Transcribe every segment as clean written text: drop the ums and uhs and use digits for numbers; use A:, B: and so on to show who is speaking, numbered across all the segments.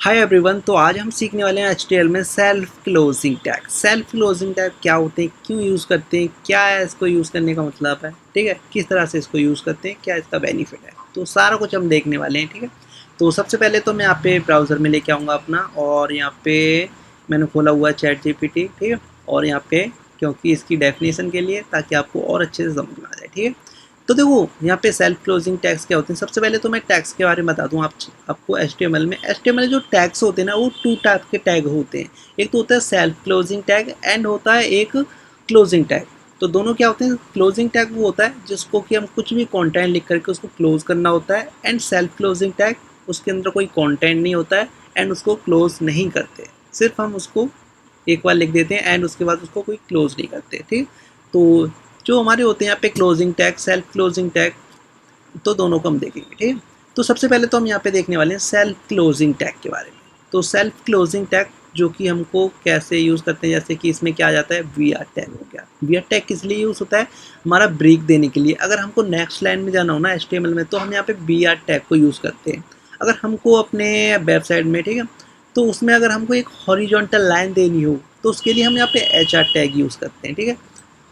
A: Hi everyone. तो आज हम सीखने वाले हैं एचटीएमएल में self closing tag. Self closing tag क्या होते हैं, क्यों यूज़ करते हैं, क्या है इसको यूज़ करने का मतलब है, ठीक है, किस तरह से इसको यूज़ करते हैं, क्या इसका बेनिफिट है, तो सारा कुछ हम देखने वाले हैं। ठीक है, तो सबसे पहले तो मैं यहाँ पे ब्राउज़र में लेके आऊँगा अपना, और यहाँ पे मैंने खोला हुआ है चैट जीपीटी। ठीक है, और यहाँ पे क्योंकि इसकी डेफिनेशन के लिए, ताकि आपको और अच्छे से समझ में आ जाए। ठीक है, तो देखो यहाँ पे सेल्फ क्लोजिंग टैग्स क्या होते हैं। सबसे पहले तो मैं टैग्स के बारे में बता दूँ आपको। एचटीएमएल जो टैग्स होते हैं ना, वो टू टाइप के टैग होते हैं। एक तो होता है सेल्फ क्लोजिंग टैग एंड होता है एक क्लोजिंग टैग। तो दोनों क्या होते हैं, क्लोजिंग टैग वो होता है जिसको कि हम कुछ भी कंटेंट लिख करके उसको क्लोज करना होता है, एंड सेल्फ क्लोजिंग टैग उसके अंदर कोई कंटेंट नहीं होता है एंड उसको क्लोज नहीं करते, सिर्फ हम उसको एक बार लिख देते हैं एंड उसके बाद उसको कोई क्लोज नहीं करते। ठीक, तो जो हमारे होते हैं यहाँ पे closing tag, self closing tag, तो दोनों को हम देखेंगे। ठीक है, तो सबसे पहले तो हम यहाँ पे देखने वाले हैं सेल्फ क्लोजिंग टैग के बारे में। तो सेल्फ क्लोजिंग टैग जो कि हमको कैसे यूज़ करते हैं, जैसे कि इसमें क्या आ जाता है, वी आर टैग हो गया। वी आर टैग किस लिए यूज़ होता है, हमारा ब्रेक देने के लिए। अगर हमको नेक्स्ट लाइन में जाना हो ना एचटीएमएल में, तो हम यहाँ पे वी आर टैग को यूज़ करते हैं। अगर हमको अपने वेबसाइट में, ठीक है, तो उसमें अगर हमको एक हॉरिजॉन्टल लाइन देनी हो, तो उसके लिए हम यहाँ पे एच आर टैग यूज़ करते हैं। ठीक है,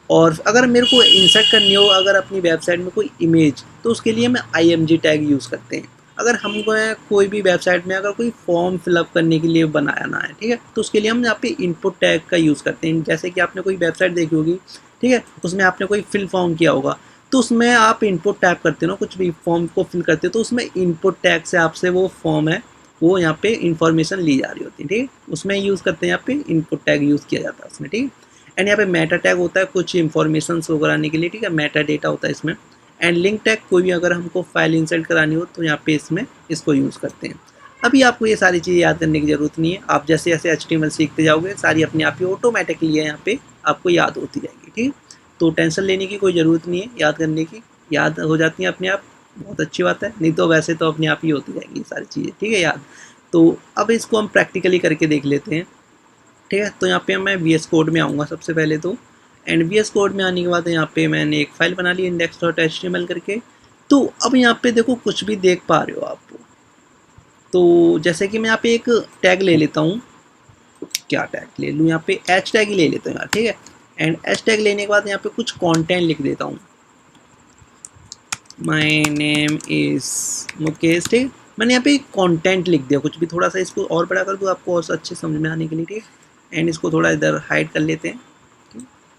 A: और अगर मेरे को इंसर्ट करनी हो अगर अपनी वेबसाइट में कोई इमेज, तो उसके लिए मैं IMG टैग यूज़ करते हैं। अगर हमको कोई भी वेबसाइट में अगर कोई फॉर्म फिलअप करने के लिए बनाना है, ठीक है, तो उसके लिए हम यहाँ पे इनपुट टैग का यूज़ करते हैं। जैसे कि आपने कोई वेबसाइट देखी होगी, ठीक है, उसमें आपने कोई फिल फॉर्म किया होगा, तो उसमें आप इनपुट टैग करते हो, कुछ भी फॉर्म को फिल करते हो, तो उसमें इनपुट टैग से आपसे वो फॉर्म है वो यहाँ पे इंफॉर्मेशन ली जा रही होती है। ठीक है, उसमें यूज़ करते हैं, यहाँ पे इनपुट टैग यूज़ किया जाता है उसमें। ठीक है, एंड यहाँ पे मेटा टैग होता है कुछ इन्फॉर्मेशन शो कराने के लिए। ठीक है, मेटा डेटा होता है इसमें। एंड लिंक टैग कोई भी अगर हमको फाइल इंसर्ट करानी हो, तो यहाँ पे इसमें इसको यूज़ करते हैं। अभी आपको ये सारी चीज़ें याद करने की ज़रूरत नहीं है, आप जैसे जैसे HTML सीखते जाओगे, सारी अपने आप ही ऑटोमेटिकली है यहाँ पे आपको याद होती जाएगी। ठीक, तो टेंशन लेने की कोई ज़रूरत नहीं है, याद करने की, याद हो जाती है अपने आप, बहुत अच्छी बात है। नहीं तो वैसे तो अपने आप ही होती जाएगी ये सारी चीज़ें। ठीक है याद। तो अब इसको हम प्रैक्टिकली करके देख लेते हैं। ठीक है, तो यहाँ पे मैं VS कोड में आऊँगा सबसे पहले तो, एंड VS कोड में आने के बाद यहाँ पे मैंने एक फ़ाइल बना ली index.html करके। तो अब यहाँ पे देखो कुछ भी देख पा रहे हो आप। तो जैसे कि मैं यहाँ पे एक टैग ले लेता हूँ, क्या टैग ले लूँ, यहाँ पे H टैग ही ले लेता हूँ यार। ठीक है, एंड H टैग लेने के बाद यहाँ पे कुछ कंटेंट लिख देता हूँ, माई नेम इज़ मुकेश। ठीक है, मैंने यहाँ पे कंटेंट लिख दिया कुछ भी, थोड़ा सा इसको और बड़ा कर दूँ आपको और अच्छे समझ में आने के लिए। ठीक है, एंड इसको थोड़ा इधर हाइड कर लेते हैं,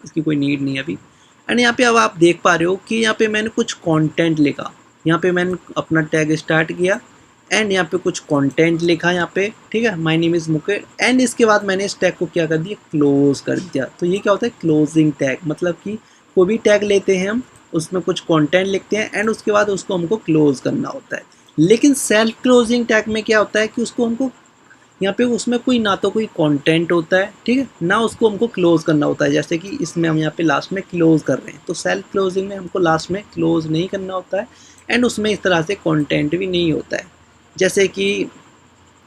A: इसकी कोई नीड नहीं है अभी। एंड यहाँ पे अब आप देख पा रहे हो कि यहाँ पे मैंने कुछ कंटेंट लिखा, यहाँ पे मैंने अपना टैग स्टार्ट किया एंड यहाँ पे कुछ कंटेंट लिखा यहाँ पे। ठीक है, my name is Mukesh, and इसके बाद मैंने इस टैग को क्या कर दिया, क्लोज कर दिया। तो ये क्या होता है, क्लोजिंग टैग। मतलब कि कोई भी टैग लेते हैं हम, उसमें कुछ कंटेंट लिखते हैं एंड उसके बाद उसको हमको क्लोज करना होता है। लेकिन सेल्फ क्लोजिंग टैग में क्या होता है कि उसको हमको यहाँ पे उसमें कोई ना तो कोई कंटेंट होता है, ठीक है, ना उसको हमको क्लोज करना होता है। जैसे कि इसमें हम यहाँ पे लास्ट में क्लोज कर रहे हैं, तो सेल्फ क्लोजिंग में हमको लास्ट में क्लोज नहीं करना होता है एंड उसमें इस तरह से कंटेंट भी नहीं होता है। जैसे कि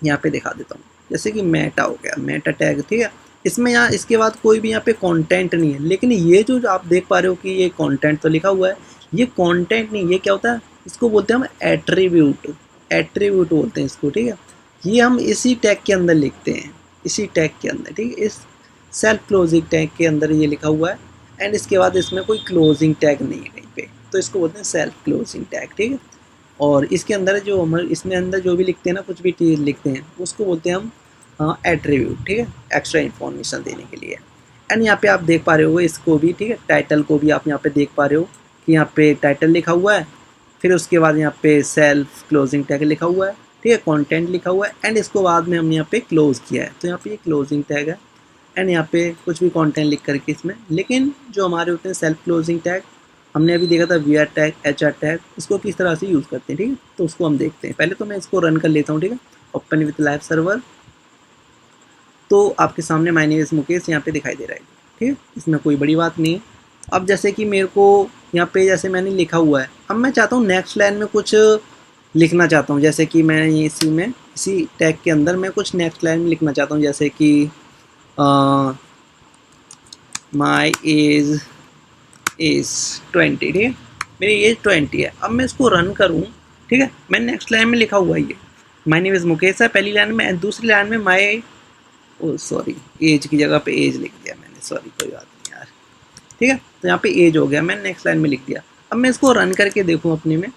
A: यहाँ पे दिखा देता हूँ, जैसे कि मेटा हो गया, मेटा टैग। ठीक है, इसमें यहाँ इसके बाद कोई भी यहाँ पे कंटेंट नहीं है, लेकिन ये जो आप देख पा रहे हो कि ये कंटेंट तो लिखा हुआ है, ये कंटेंट नहीं, ये क्या होता है, इसको बोलते हैं हम एट्रीब्यूट। एट्रीब्यूट बोलते हैं इसको। ठीक है, ये हम इसी टैग के अंदर लिखते हैं, इसी टैग के अंदर। ठीक है, इस सेल्फ क्लोजिंग टैग के अंदर ये लिखा हुआ है एंड इसके बाद इसमें कोई क्लोजिंग टैग नहीं है कहीं पे, तो इसको बोलते हैं सेल्फ क्लोजिंग टैग। ठीक है, और इसके अंदर जो हम इसमें अंदर जो भी लिखते हैं ना, कुछ भी चीज़ लिखते हैं, उसको बोलते हैं हम एट्रीब्यूट। ठीक है, एक्स्ट्रा इन्फॉर्मेशन देने के लिए। एंड यहाँ पे आप देख पा रहे हो इसको भी, ठीक है, टाइटल को भी आप यहाँ पे देख पा रहे हो कि यहाँ पे टाइटल लिखा हुआ है, फिर उसके बाद यहाँ पे सेल्फ क्लोजिंग टैग लिखा हुआ है, ठीक है, कंटेंट लिखा हुआ है एंड इसको बाद में हमने यहाँ पे क्लोज किया है, तो यहाँ पे ये क्लोजिंग टैग है। एंड यहाँ पे कुछ भी कंटेंट लिख करके इसमें, लेकिन जो हमारे होते हैं सेल्फ क्लोजिंग टैग, हमने अभी देखा था B R tag, H R tag, इसको किस तरह से यूज़ करते हैं। ठीक है, तो उसको हम देखते हैं। पहले तो मैं इसको रन कर लेता हूँ। ठीक है, ओपन विथ लाइव सर्वर, तो आपके सामने माय नेम इज़ मुकेश यहाँ पे दिखाई दे रहा है। ठीक है, इसमें कोई बड़ी बात नहीं है। अब जैसे कि मेरे को यहाँ पे जैसे मैंने लिखा हुआ है, अब मैं चाहता हूँ नेक्स्ट लाइन में कुछ लिखना चाहता हूँ, जैसे कि मैं इसी में इसी टैग के अंदर मैं कुछ नेक्स्ट लाइन में लिखना चाहता हूँ, जैसे कि माई एज इज़ 20। ठीक है, मेरी एज 20 है। अब मैं इसको रन करूँ, ठीक है, मैंने नेक्स्ट लाइन में लिखा हुआ है ये, माय नेम इज़ मुकेश है पहली लाइन में, एंड दूसरी लाइन में माय, ओ सॉरी एज की जगह पे एज लिख दिया मैंने, सॉरी कोई बात नहीं यार, ठीक है। तो यहाँ पे एज हो गया, मैंने नेक्स्ट लाइन में लिख दिया। अब मैं इसको रन करके देखूँ अपने में,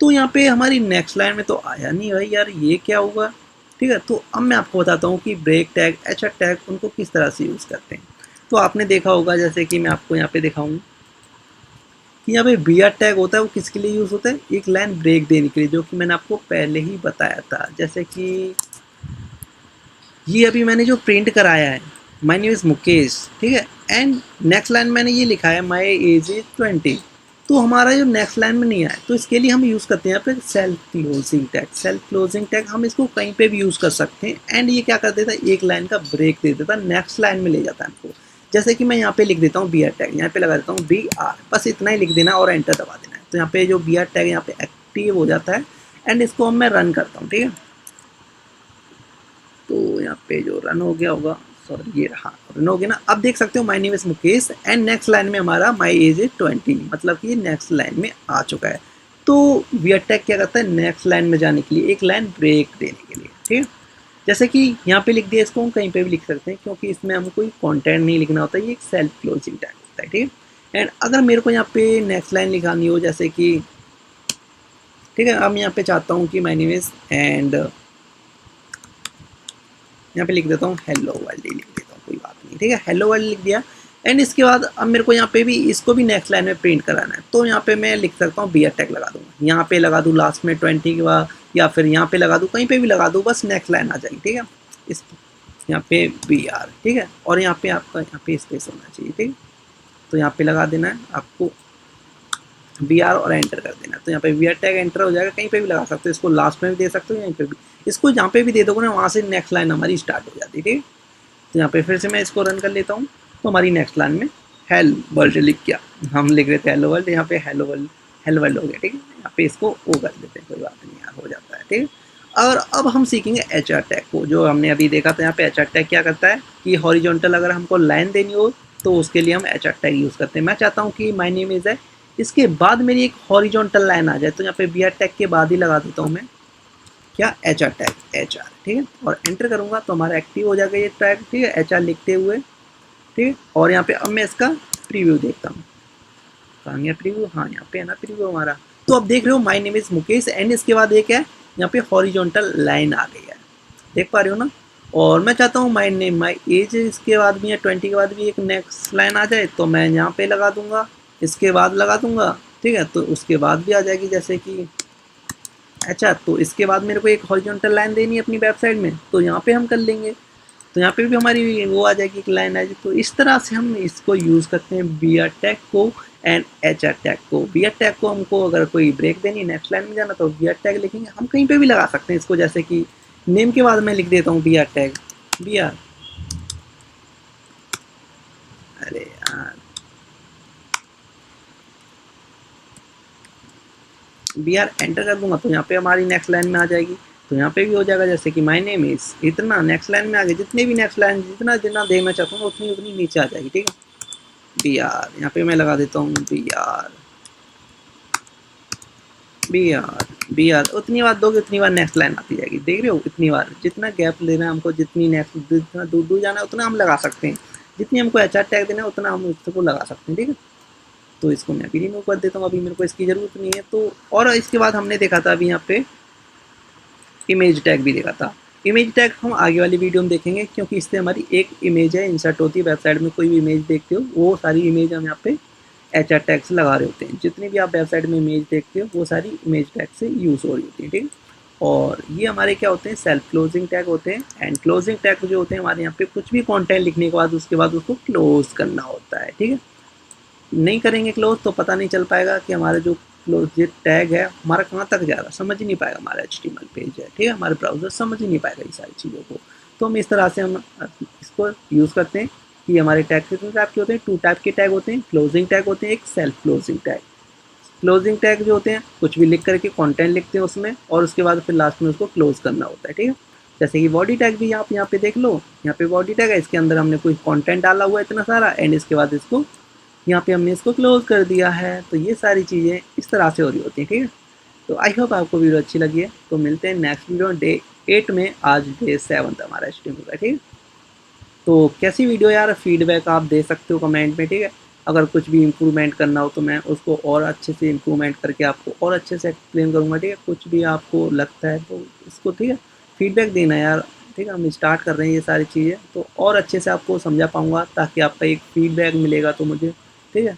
A: तो यहाँ पे हमारी नेक्स्ट लाइन में तो आया नहीं भाई यार, ये क्या हुआ, ठीक है। तो अब मैं आपको बताता हूँ कि ब्रेक टैग, एचर टैग उनको किस तरह से यूज़ करते हैं। तो आपने देखा होगा, जैसे कि मैं आपको यहाँ पे दिखाऊँ कि यहाँ पे बी आर टैग होता है, वो किसके लिए यूज़ होता है, एक लाइन ब्रेक देने के लिए, जो कि मैंने आपको पहले ही बताया था। जैसे कि ये अभी मैंने जो प्रिंट कराया है, माय नेम इज़ मुकेश, ठीक है, एंड नेक्स्ट लाइन मैंने ये लिखा है माय एज इज 20, तो हमारा जो नेक्स्ट लाइन में नहीं आया, तो इसके लिए हम यूज़ करते हैं यहाँ पे self closing tag. Self closing tag हम इसको कहीं पे भी यूज़ कर सकते हैं, एंड ये क्या कर देता है, एक लाइन का ब्रेक दे देता है, नेक्स्ट लाइन में ले जाता है हमको। जैसे कि मैं यहाँ पे लिख देता हूँ बी आर टैग, यहाँ पे लगा देता हूँ बी आर, बस इतना ही लिख देना और एंटर दबा देना है। तो यहाँ पे जो बी आर टैग यहाँ पे एक्टिव हो जाता है, एंड इसको अब मैं रन करता हूँ, ठीक है। तो यहाँ पे जो रन हो गया होगा, सॉरी ये रहा, रन हो गया ना। अब देख सकते हो my name is Mukesh, and next line में हमारा माय एज इज 20, मतलब कि ये नेक्स्ट लाइन में आ चुका है। तो वी टैग क्या करता है, नेक्स्ट लाइन में जाने के लिए एक लाइन ब्रेक देने के लिए, ठीक है। जैसे कि यहाँ पे लिख दिया, इसको हम कहीं पे भी लिख सकते हैं, क्योंकि इसमें हमको कोई कंटेंट नहीं लिखना होता, ये एक सेल्फ क्लोजिंग टैग होता है, ठीक है। एंड अगर मेरे को यहाँ पे नेक्स्ट लाइन लिखानी हो, जैसे कि ठीक है, अब यहाँ पे चाहता हूँ कि माय नेम इज, एंड यहाँ पे लिख देता हूँ हेलो वर्ल्ड, लिख देता हूँ, कोई बात नहीं, ठीक है, हेलो वर्ल्ड लिख दिया। एंड इसके बाद अब मेरे को यहाँ पे भी इसको भी नेक्स्ट लाइन में प्रिंट कराना है, तो यहाँ पे मैं लिख सकता हूँ बी आर टैग लगा दूँगा, यहाँ पे लगा दूँ लास्ट में 20 के बाद, या फिर यहाँ पे लगा दूँ, कहीं पे भी लगा दूँ, बस नेक्स्ट लाइन आ जाएगी, ठीक है। इस यहाँ पे बी आर, ठीक है, और यहाँ पे आपका यहाँ पे स्पेस होना चाहिए, ठीक है। तो यहाँ पे लगा देना है आपको बी आर और एंटर कर देना, तो यहाँ पे बी आर टैग एंटर हो जाएगा। कहीं पे भी लगा सकते हो, इसको लास्ट में भी दे सकते हो, यहीं पे भी, इसको जहाँ पे भी दे दोगे ना, वहाँ से नेक्स्ट लाइन हमारी स्टार्ट हो जाती है, ठीक है। तो यहाँ पे फिर से मैं इसको रन कर लेता हूँ, तो हमारी नेक्स्ट लाइन में हेल वर्ल्ड लिख क्या, हम लिख रहे थे हेलो वर्ल्ड, यहाँ पे हेलो वर्ल्ड हो गया, ठीक है। यहाँ पे इसको ओ कर देते हैं, कोई बात नहीं यार, हो जाता है, ठीक है। और अब हम सीखेंगे एच आर टैग को, जो हमने अभी देखा था। यहाँ पे एच आर टैग क्या करता है कि हॉरिजॉन्टल अगर हमको लाइन देनी हो, तो उसके लिए हम एच आर टैग यूज़ करते हैं। मैं चाहता हूँ कि माय नेम इज़ है, इसके बाद मेरी एक हॉरिजॉन्टल लाइन आ जाए, तो यहाँ पे बी आर टैग के बाद ही लगा देता हूँ मैं क्या, H R tag, H are, ठीक है, और एंटर करूँगा तो हमारा एक्टिव हो जाएगा ये टैग, ठीक है, एच आर लिखते हुए, ठीक है। और यहाँ पे अब मैं इसका प्रीव्यू देखता हूँ, कहाँ गया प्रीव्यू, हाँ यहाँ पे है ना प्रीव्यू हमारा। तो अब देख रहे हो my name is Mukesh, and इसके बाद एक है यहाँ पे हॉरिजॉन्टल लाइन आ गई है, देख पा रहे हो ना। और मैं चाहता हूँ माय नेम, माय एज इसके बाद भी या 20 के बाद भी एक नेक्स्ट लाइन आ जाए, तो मैं यहाँ पे लगा दूंगा, इसके बाद लगा दूंगा, ठीक है। तो उसके बाद भी आ जाएगी, जैसे कि अच्छा, तो इसके बाद मेरे को एक हॉरिजॉन्टल लाइन देनी है अपनी वेबसाइट में, तो यहाँ पे हम कर लेंगे, तो यहाँ पे भी हमारी वो आ जाएगी, एक लाइन आ जाएगी। तो इस तरह से हम इसको यूज़ करते हैं बी आर टैग को एंड एच आर टैग को। बी आर टैग को हमको अगर कोई ब्रेक देनी, नेक्स्ट लाइन में जाना, तो बी आर टैग लिखेंगे, हम कहीं पे भी लगा सकते हैं इसको, जैसे कि नेम के बाद मैं लिख देता हूँ B R tag, B R, अरे यार बी आर एंटर कर दूंगा, तो यहाँ पे हमारी नेक्स्ट लाइन में आ जाएगी। तो यहाँ पे भी हो जाएगा, जैसे कि माय नेम इज इतना, नेक्स्ट लाइन में आ गए, जितने भी नेक्स्ट लाइन जितना जितना देना चाहता हूँ उतनी उतनी नीचे आ जाएगी, ठीक है। बी आर यहाँ पे मैं लगा देता हूँ B R, B R, B R, उतनी बार दोगे उतनी बार नेक्स्ट लाइन आती जाएगी, देख रहे हो, इतनी बार जितना गैप लेना है हमको, जितनी नेक्स्ट जितना दूर दूर जाना है उतना हम लगा सकते हैं, जितनी हमको एच आर टैग देना है उतना हम उसको लगा सकते हैं, ठीक है। तो इसको मैं अभी रिमूव कर देता हूँ, अभी मेरे को इसकी ज़रूरत नहीं है। तो और इसके बाद हमने देखा था अभी यहाँ पे इमेज टैग भी देखा था। इमेज टैग हम आगे वाली वीडियो में देखेंगे, क्योंकि इससे हमारी एक इमेज है इंसर्ट होती है, वेबसाइट में कोई भी इमेज देखते हो वो सारी इमेज हम यहाँ पे एच आर टैग से लगा रहे होते हैं। जितनी भी आप वेबसाइट में इमेज देखते हो वो सारी इमेज टैग से यूज़ हो रही होती है, ठीक है। और ये हमारे क्या होते हैं, सेल्फ क्लोजिंग टैग होते हैं। एंड क्लोजिंग टैग जो होते हैं हमारे यहाँ पे कुछ भी कंटेंट लिखने के बाद उसके बाद उसको क्लोज करना होता है, ठीक है। नहीं करेंगे क्लोज तो पता नहीं चल पाएगा कि हमारा जो क्लोज ये टैग है हमारा कहाँ तक जा रहा है, समझ ही नहीं पाएगा, हमारा HTML पेज है, ठीक है, हमारे ब्राउज़र समझ ही नहीं पाएगा ये सारी चीज़ों को। तो हम इस तरह से हम इसको यूज़ करते हैं कि हमारे टैग कितने टाइप के होते हैं, 2 टाइप के टैग होते हैं, क्लोजिंग टैग होते हैं, एक self closing tag. Closing tag जो होते हैं कुछ भी लिख करके कंटेंट लिखते हैं उसमें, और उसके बाद फिर लास्ट में उसको क्लोज करना होता है, ठीक है। जैसे कि बॉडी टैग भी आप यहाँ पे देख लो, यहाँ पे बॉडी टैग है, इसके अंदर हमने कोई कंटेंट डाला हुआ है इतना सारा, एंड इसके बाद इसको यहाँ पे हमने इसको क्लोज कर दिया है। तो ये सारी चीज़ें इस तरह से हो रही होती हैं, ठीक है। तो आई होप आपको वीडियो अच्छी लगी है। तो मिलते हैं नेक्स्ट वीडियो डे 8 में। आज डे 7 हमारा HTML का, ठीक है। तो कैसी वीडियो यार, फीडबैक आप दे सकते हो कमेंट में, ठीक है। अगर कुछ भी इम्प्रूवमेंट करना हो तो मैं उसको और अच्छे से इम्प्रूवमेंट करके आपको और अच्छे से एक्सप्लेन करूँगा, ठीक है। कुछ भी आपको लगता है तो इसको, ठीक है, फीडबैक देना यार, ठीक है। हम स्टार्ट कर रहे हैं ये सारी चीज़ें, तो और अच्छे से आपको समझा पाऊँगा, ताकि आपका एक फीडबैक मिलेगा तो मुझे, ठीक है।